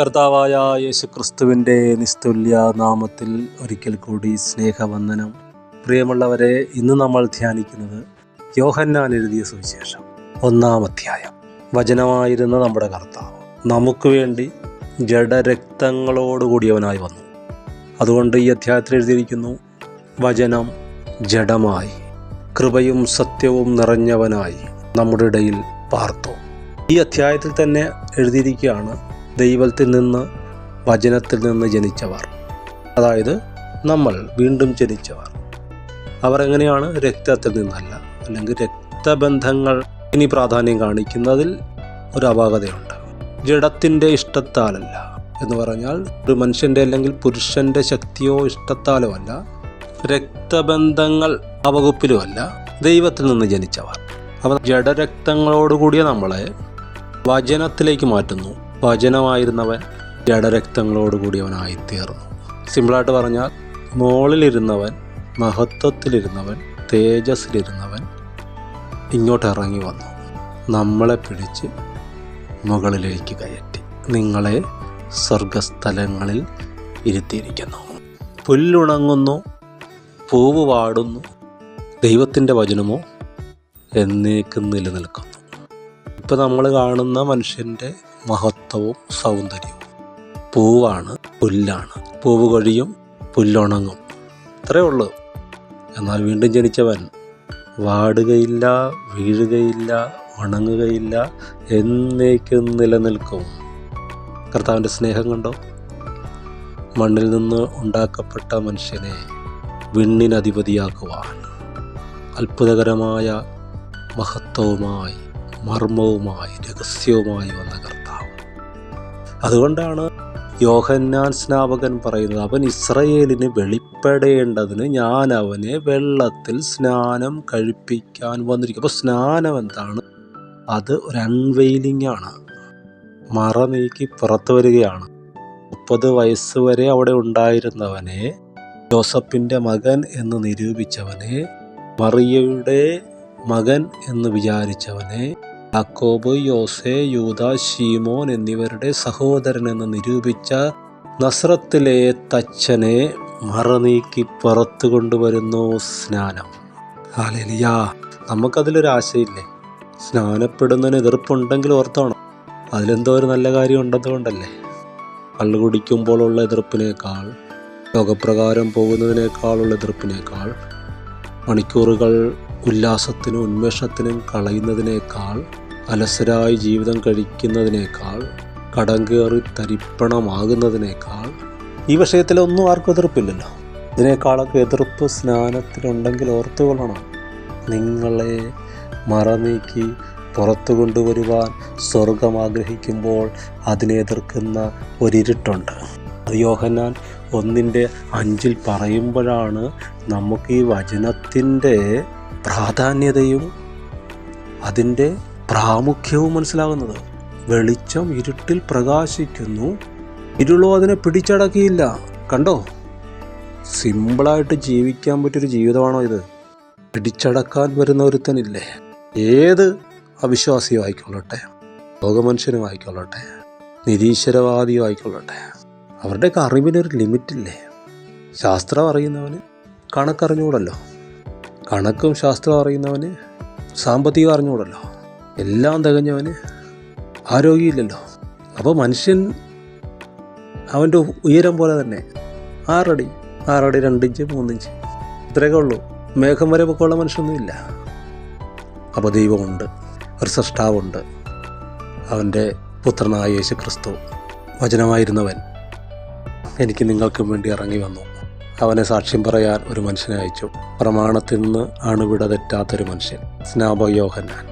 കർത്താവായ യേശുക്രിസ്തുവിൻ്റെ നിസ്തുല്യ നാമത്തിൽ ഒരിക്കൽ കൂടി സ്നേഹവന്ദനം. പ്രിയമുള്ളവരെ, ഇന്ന് നമ്മൾ ധ്യാനിക്കുന്നത് യോഹന്നാൻ എഴുതിയ സുവിശേഷം 1-ാം അധ്യായം. വചനമായിരുന്ന നമ്മുടെ കർത്താവ് നമുക്ക് വേണ്ടി ജഡരക്തങ്ങളോടുകൂടിയവനായി വന്നു. അതുകൊണ്ട് ഈ അധ്യായത്തിൽ എഴുതിയിരിക്കുന്നു, വചനം ജഡമായി കൃപയും സത്യവും നിറഞ്ഞവനായി നമ്മുടെ ഇടയിൽ പാർത്തു. ഈ അധ്യായത്തിൽ തന്നെ എഴുതിയിരിക്കുകയാണ്, ദൈവത്തിൽ നിന്ന് വചനത്തിൽ നിന്ന് ജനിച്ചവർ, അതായത് നമ്മൾ വീണ്ടും ജനിച്ചവർ. അവർ എങ്ങനെയാണ്? രക്തത്തിൽ നിന്നല്ല, അല്ലെങ്കിൽ രക്തബന്ധങ്ങൾ ഇനി പ്രാധാന്യം കാണിക്കുന്നതിൽ ഒരു അപാകതയുണ്ട്. ജഡത്തിൻ്റെ ഇഷ്ടത്താലല്ല എന്ന് പറഞ്ഞാൽ ഒരു മനുഷ്യൻ്റെ അല്ലെങ്കിൽ പുരുഷൻ്റെ ശക്തിയോ ഇഷ്ടത്താലോ അല്ല, രക്തബന്ധങ്ങൾ ആ വകുപ്പിലുമല്ല, ദൈവത്തിൽ നിന്ന് ജനിച്ചവർ. അവർ ജഡരക്തങ്ങളോടുകൂടിയ നമ്മളെ വചനത്തിലേക്ക് മാറ്റുന്നു. വചനമായിരുന്നവൻ ജഡരക്തങ്ങളോടുകൂടിയവനായിത്തീർന്നു. സിമ്പിളായിട്ട് പറഞ്ഞാൽ, മുകളിലിരുന്നവൻ, മഹത്വത്തിലിരുന്നവൻ, തേജസ്സിലിരുന്നവൻ ഇങ്ങോട്ട് ഇറങ്ങി വന്നു, നമ്മളെ പിടിച്ച് മുകളിലേക്ക് കയറ്റി നിങ്ങളെ സ്വർഗസ്ഥലങ്ങളിൽ ഇരുത്തിയിരിക്കുന്നു. പുല്ലുണങ്ങുന്നു, പൂവ് വാടുന്നു, ദൈവത്തിൻ്റെ വചനമോ എന്നേക്കും നിലനിൽക്കുന്നു. ഇപ്പം നമ്മൾ കാണുന്ന മനുഷ്യൻ്റെ മഹത്വവും സൗന്ദര്യവും പൂവാണ്, പുല്ലാണ്. പൂവ് കൊഴിയും, പുല്ലുണങ്ങും, അത്രയേ ഉള്ളൂ. എന്നാൽ വീണ്ടും ജനിച്ചവൻ വാടുകയില്ല, വീഴുകയില്ല, ഉണങ്ങുകയില്ല, എന്നേക്കും നിലനിൽക്കും. കർത്താവിൻ്റെ സ്നേഹം കണ്ടോ? മണ്ണിൽ നിന്ന് ഉണ്ടാക്കപ്പെട്ട മനുഷ്യനെ വിണ്ണിനധിപതിയാക്കുവാൻ അത്ഭുതകരമായ മഹത്വവുമായി, മർമ്മവുമായി, രഹസ്യവുമായി വന്ന കർത്താവ്. അതുകൊണ്ടാണ് യോഹന്നാൻ സ്നാപകൻ പറയുന്നത്, അവൻ ഇസ്രയേലിന് വെളിപ്പെടേണ്ടതിന് ഞാൻ അവനെ വെള്ളത്തിൽ സ്നാനം കഴിപ്പിക്കാൻ വന്നിരിക്കും. അപ്പോൾ സ്നാനം എന്താണ്? അത് ഒരു അൺവെയിലിംഗ് ആണ്. മറ നീക്കി പുറത്തു വരികയാണ്. 30 വയസ്സ് വരെ അവിടെ ഉണ്ടായിരുന്നവനെ, ജോസഫിൻ്റെ മകൻ എന്ന് നിരൂപിച്ചവനെ, മറിയയുടെ മകൻ എന്ന് വിചാരിച്ചവനെ, യാക്കോബ്, യോസെ, യൂദാ, ശീമോൻ എന്നിവരുടെ സഹോദരൻ എന്ന് നിരൂപിച്ച നസ്രത്തിലെ തച്ചനെ മറനീക്കി പുറത്തു കൊണ്ടുവരുന്നു സ്നാനം. ഹല്ലേലൂയ! നമുക്കതിലൊരു ആശയില്ലേ? സ്നാനപ്പെടുന്നതിന് എതിർപ്പുണ്ടെങ്കിൽ ഓർത്തോണം, അതിലെന്തോ ഒരു നല്ല കാര്യം ഉണ്ടെന്നുകൊണ്ടല്ലേ. കള്ളു കുടിക്കുമ്പോഴുള്ള എതിർപ്പിനേക്കാൾ, യോഗപ്രകാരം പോകുന്നതിനേക്കാളുള്ള എതിർപ്പിനേക്കാൾ, മണിക്കൂറുകൾ ഉല്ലാസത്തിനും ഉന്മേഷത്തിനും കളയുന്നതിനേക്കാൾ, അലസരായി ജീവിതം കഴിക്കുന്നതിനേക്കാൾ, കടം കയറി തരിപ്പണമാകുന്നതിനേക്കാൾ, ഈ വിഷയത്തിലൊന്നും ആർക്കും എതിർപ്പില്ലല്ലോ. ഇതിനേക്കാളൊക്കെ എതിർപ്പ് സ്നാനത്തിലുണ്ടെങ്കിൽ ഓർത്തുകൊള്ളണം. നിങ്ങളെ മറനീക്കി പുറത്തു കൊണ്ടുവരുവാൻ സ്വർഗം ആഗ്രഹിക്കുമ്പോൾ അതിനെ എതിർക്കുന്ന ഒരിരുട്ടുണ്ട്. അത് യോഹന്നാൻ 1:5 പറയുമ്പോഴാണ് നമുക്ക് ഈ വചനത്തിൻ്റെ പ്രാധാന്യതയും അതിൻ്റെ പ്രാമുഖ്യവും മനസ്സിലാകുന്നത്. വെളിച്ചം ഇരുട്ടിൽ പ്രകാശിക്കുന്നു, ഇരുളോ അതിനെ പിടിച്ചടക്കിയില്ല. കണ്ടോ? സിമ്പിളായിട്ട് ജീവിക്കാൻ പറ്റിയൊരു ജീവിതമാണോ ഇത്? പിടിച്ചടക്കാൻ വരുന്ന ഒരുത്തനില്ലേ? ഏത് അവിശ്വാസിയോ ആയിക്കൊള്ളട്ടെ, ലോകമനുഷ്യനും ആയിക്കൊള്ളട്ടെ, നിരീശ്വരവാദിയോ ആയിക്കൊള്ളട്ടെ, അവരുടെയൊക്കെ അറിവിനൊരു ലിമിറ്റില്ലേ? ശാസ്ത്രം അറിയുന്നവന് കണക്കറിഞ്ഞൂടല്ലോ, കണക്കും ശാസ്ത്രം അറിയുന്നവന് സാമ്പത്തികം അറിഞ്ഞൂടല്ലോ, എല്ലാം തികഞ്ഞവന് ആരോഗ്യമില്ലല്ലോ. അപ്പോൾ മനുഷ്യൻ അവൻ്റെ ഉയരം പോലെ തന്നെ 6 അടി 2 ഇഞ്ച് 3 ഇഞ്ച് ഇത്രയൊക്കെ ഉള്ളൂ. മേഘം വരെ പൊക്കമുള്ള മനുഷ്യനൊന്നുമില്ല. അപ്പോൾ ദൈവമുണ്ട്, ഒരു സൃഷ്ടാവുണ്ട്, അവൻ്റെ പുത്രനായ യേശുക്രിസ്തു വചനമായിരുന്നവൻ എനിക്ക് നിങ്ങൾക്കും വേണ്ടി ഇറങ്ങി വന്നു. അവനെ സാക്ഷ്യം പറയാൻ ഒരു മനുഷ്യനെ അയച്ചു. പ്രമാണത്തിൽ നിന്ന് അണുവിട തെറ്റാത്തൊരു മനുഷ്യൻ, സ്നാപക യോഹന്നാൻ,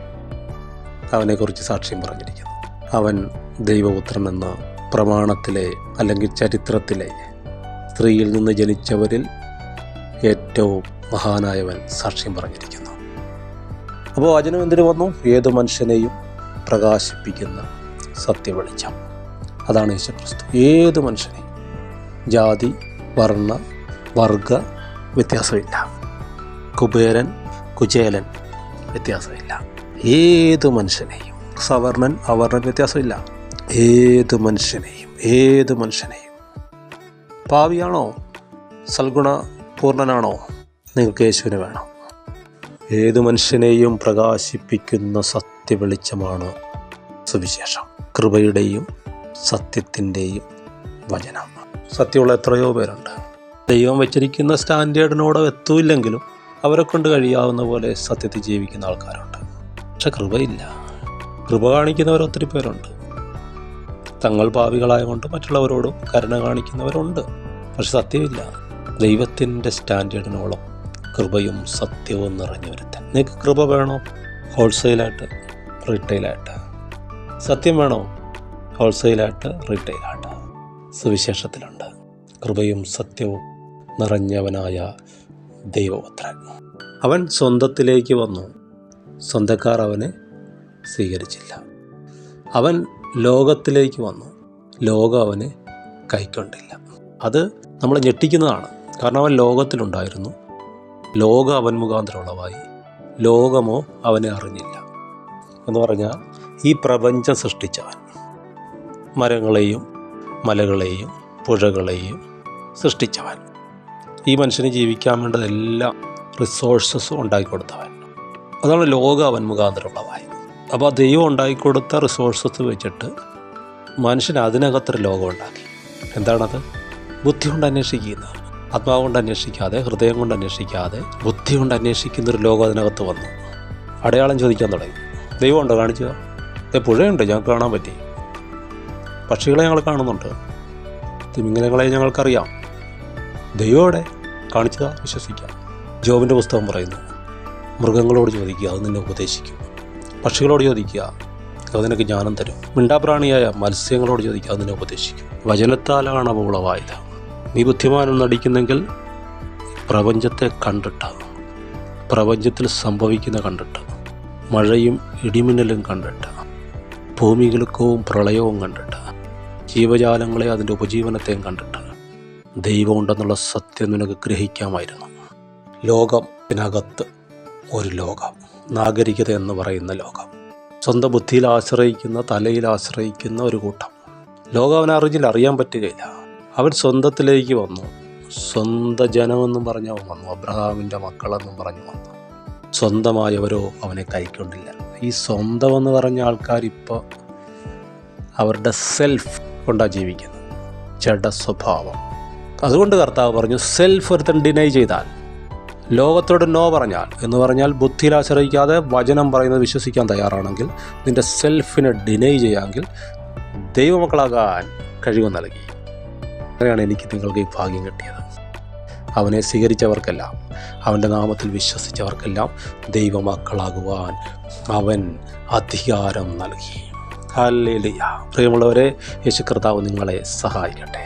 അവനെക്കുറിച്ച് സാക്ഷ്യം പറഞ്ഞിരിക്കുന്നു. അവൻ ദൈവപുത്രനെന്ന് പ്രമാണത്തിലെ അല്ലെങ്കിൽ ചരിത്രത്തിലെ സ്ത്രീയിൽ നിന്ന് ജനിച്ചവരിൽ ഏറ്റവും മഹാനായവൻ സാക്ഷ്യം പറഞ്ഞിരിക്കുന്നു. അപ്പോൾ വചനം എന്തിനു വന്നു? ഏതു മനുഷ്യനെയും പ്രകാശിപ്പിക്കുന്ന സത്യവെളിച്ചം. അതാണ് യേശുക്രിസ്തു. ഏതു മനുഷ്യനെയും, ജാതി, വർണ്ണ, വർഗ വ്യത്യാസമില്ല, കുബേരൻ, കുചേലൻ വ്യത്യാസമില്ല. ഏതു മനുഷ്യനെയും, സവർണൻ, അവർണൻ വ്യത്യാസമില്ല. ഏത് മനുഷ്യനെയും പാവിയാണോ, സൽഗുണപൂർണനാണോ, നിങ്ങൾക്ക് യേശുവിനെ വേണം. ഏത് മനുഷ്യനെയും പ്രകാശിപ്പിക്കുന്ന സത്യവെളിച്ചമാണ് സുവിശേഷം, കൃപയുടെയും സത്യത്തിൻ്റെയും വചനം. സത്യമുള്ള എത്രയോ പേരുണ്ട്. ദൈവം വെച്ചിരിക്കുന്ന സ്റ്റാൻഡേർഡിനോട് എത്തൂല്ലെങ്കിലും അവരെ കൊണ്ട് കഴിയാവുന്ന പോലെ സത്യത്തിൽ ജീവിക്കുന്ന ആൾക്കാരുണ്ട്. പക്ഷെ കൃപയില്ല. കൃപ കാണിക്കുന്നവർ ഒത്തിരി പേരുണ്ട്. തങ്ങൾ പാപികളായതുകൊണ്ട് മറ്റുള്ളവരോടും കരുണ കാണിക്കുന്നവരുണ്ട്. പക്ഷെ സത്യമില്ല. ദൈവത്തിൻ്റെ സ്റ്റാൻഡേർഡിനോളം കൃപയും സത്യവും നിറഞ്ഞൊരുത്തൻ. നിങ്ങൾക്ക് കൃപ വേണോ? ഹോൾസെയിലായിട്ട്, റീറ്റെയിലായിട്ട്. സത്യം വേണോ? ഹോൾസെയിലായിട്ട്, റീറ്റെയിലായിട്ട്. സുവിശേഷത്തിലുണ്ട് കൃപയും സത്യവും നിറഞ്ഞവനായ ദൈവപുത്രൻ. അവൻ സ്വന്തത്തിലേക്ക് വന്നു, സ്വന്തക്കാർ അവനെ സ്വീകരിച്ചില്ല. അവൻ ലോകത്തിലേക്ക് വന്നു, ലോകം അവനെ കൈക്കൊണ്ടില്ല. അത് നമ്മളെ ഞെട്ടിക്കുന്നതാണ്. കാരണം അവൻ ലോകത്തിലുണ്ടായിരുന്നു, ലോകം അവൻ മുഖാന്തരമുള്ളവായി, ലോകമോ അവനെ അറിഞ്ഞില്ല. എന്ന് പറഞ്ഞാൽ ഈ പ്രപഞ്ചം സൃഷ്ടിച്ചവൻ മരങ്ങളെയും മലകളെയും പുഴകളെയും സൃഷ്ടിച്ചവൻ, ഈ മനുഷ്യന് ജീവിക്കാൻ വേണ്ടതെല്ലാം റിസോഴ്സസും ഉണ്ടാക്കിക്കൊടുത്തവൻ. അതാണ് ലോകം അവൻ മുഖാന്തരമുള്ളവായി. അപ്പോൾ ആ ദൈവം ഉണ്ടാക്കിക്കൊടുത്ത റിസോഴ്സസ് വെച്ചിട്ട് മനുഷ്യൻ അതിനകത്തൊരു ലോകം ഉണ്ടാക്കി. എന്താണത്? ബുദ്ധി കൊണ്ട് അന്വേഷിക്കുന്നത്. ആത്മാവ് കൊണ്ട് അന്വേഷിക്കാതെ, ഹൃദയം കൊണ്ട് അന്വേഷിക്കാതെ, ബുദ്ധി കൊണ്ട് അന്വേഷിക്കുന്നൊരു ലോകം അതിനകത്ത് വന്നു. അടയാളം ചോദിക്കാൻ തുടങ്ങി. ദൈവമുണ്ടോ? കാണിക്കുക. പുഴയുണ്ട്, ഞങ്ങൾക്ക് കാണാൻ പറ്റി. പക്ഷികളെ ഞങ്ങൾ കാണുന്നുണ്ട്, തിമിംഗലങ്ങളെ ഞങ്ങൾക്കറിയാം. ദൈവമോടെ കാണിച്ചതാ, വിശ്വസിക്കാം. ജോബിൻ്റെ പുസ്തകം പറയുന്നു, മൃഗങ്ങളോട് ചോദിക്കുക, അത് നിന്നെ ഉപദേശിക്കും. പക്ഷികളോട് ചോദിക്കുക, അത് നിനക്ക് ജ്ഞാനം തരും. മിണ്ടാപ്രാണിയായ മത്സ്യങ്ങളോട് ചോദിക്കുക, അത് നിന്നെ ഉപദേശിക്കും. വചനത്താലാണ് അവ ഉളവായത്. നീ ബുദ്ധിമാനം നടിക്കുന്നെങ്കിൽ പ്രപഞ്ചത്തെ കണ്ടിട്ട്, പ്രപഞ്ചത്തിൽ സംഭവിക്കുന്ന കണ്ടിട്ട്, മഴയും ഇടിമിന്നലും കണ്ടിട്ട്, ഭൂമികുലുക്കവും പ്രളയവും കണ്ടിട്ട്, ജീവജാലങ്ങളെ അതിൻ്റെ ഉപജീവനത്തെയും കണ്ടിട്ട് ദൈവമുണ്ടെന്നുള്ള സത്യം നിനക്ക് ഗ്രഹിക്കാമായിരുന്നു. ലോകത്തിനകത്ത് ഒരു ലോകം, നാഗരികത എന്ന് പറയുന്ന ലോകം, സ്വന്തം ബുദ്ധിയിൽ ആശ്രയിക്കുന്ന, തലയിൽ ആശ്രയിക്കുന്ന ഒരു കൂട്ടം. ലോകം അവനെ അറിയാൻ പറ്റുകയില്ല. അവൻ സ്വന്തത്തിലേക്ക് വന്നു, സ്വന്തം ജനമെന്നും പറഞ്ഞ് അവൻ വന്നു, അബ്രഹാമിൻ്റെ മക്കളെന്നും പറഞ്ഞു വന്നു. സ്വന്തമായവരോ അവനെ കൈക്കൊണ്ടില്ല. ഈ സ്വന്തം എന്ന് പറഞ്ഞ ആൾക്കാരിപ്പോൾ അവരുടെ സെൽഫ് കൊണ്ടാണ് ജീവിക്കുന്നത്, ജഡ സ്വഭാവം. അതുകൊണ്ട് കർത്താവ് പറഞ്ഞു, സെൽഫ് ഒരുത്തൻ ഡിനൈ ചെയ്താൽ, ലോകത്തോട് നോ പറഞ്ഞാൽ, എന്ന് പറഞ്ഞാൽ ബുദ്ധിയിൽ ആശ്രയിക്കാതെ വചനം പറയുന്നത് വിശ്വസിക്കാൻ തയ്യാറാണെങ്കിൽ, നിൻ്റെ സെൽഫിനെ ഡിനൈ ചെയ്യാമെങ്കിൽ ദൈവമക്കളാകാൻ കഴിവ് നൽകി. അങ്ങനെയാണ് എനിക്ക് നിങ്ങൾക്ക് ഈ ഭാഗ്യം കിട്ടിയത്. അവനെ സ്വീകരിച്ചവർക്കെല്ലാം, അവൻ്റെ നാമത്തിൽ വിശ്വസിച്ചവർക്കെല്ലാം ദൈവമക്കളാകുവാൻ അവൻ അധികാരം നൽകി. ഹല്ലേലൂയ. പ്രിയമുള്ളവരെ, യേശു കർത്താവ് നിങ്ങളെ സഹായിക്കട്ടെ.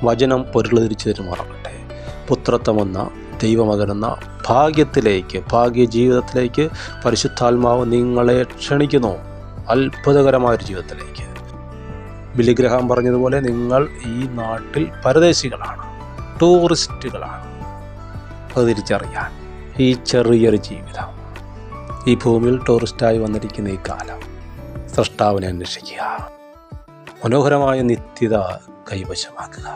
വചനം പൊരുളതിരിച്ചു തരുമാറാകട്ടെ. പുത്രത്വമെന്ന ദൈവമകനെന്ന ഭാഗ്യത്തിലേക്ക്, ഭാഗ്യ ജീവിതത്തിലേക്ക് പരിശുദ്ധാത്മാവ് നിങ്ങളെ ക്ഷണിക്കുന്നു. അത്ഭുതകരമായൊരു ജീവിതത്തിലേക്ക്. ബില്ലി ഗ്രഹാം പറഞ്ഞതുപോലെ നിങ്ങൾ ഈ നാട്ടിൽ പരദേശികളാണ്, ടൂറിസ്റ്റുകളാണ്. അത് തിരിച്ചറിയാൻ ഈ ചെറിയൊരു ജീവിതം, ഈ ഭൂമിയിൽ ടൂറിസ്റ്റായി വന്നിരിക്കുന്ന ഈ കാലം, സ്രഷ്ടാവിനെ അന്വേഷിക്കുക, മനോഹരമായ നിത്യത കൈവശമാക്കുക.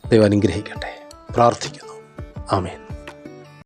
ദൈവം അനുഗ്രഹിക്കട്ടെ. പ്രാർത്ഥിക്കുന്നു. ആമേൻ.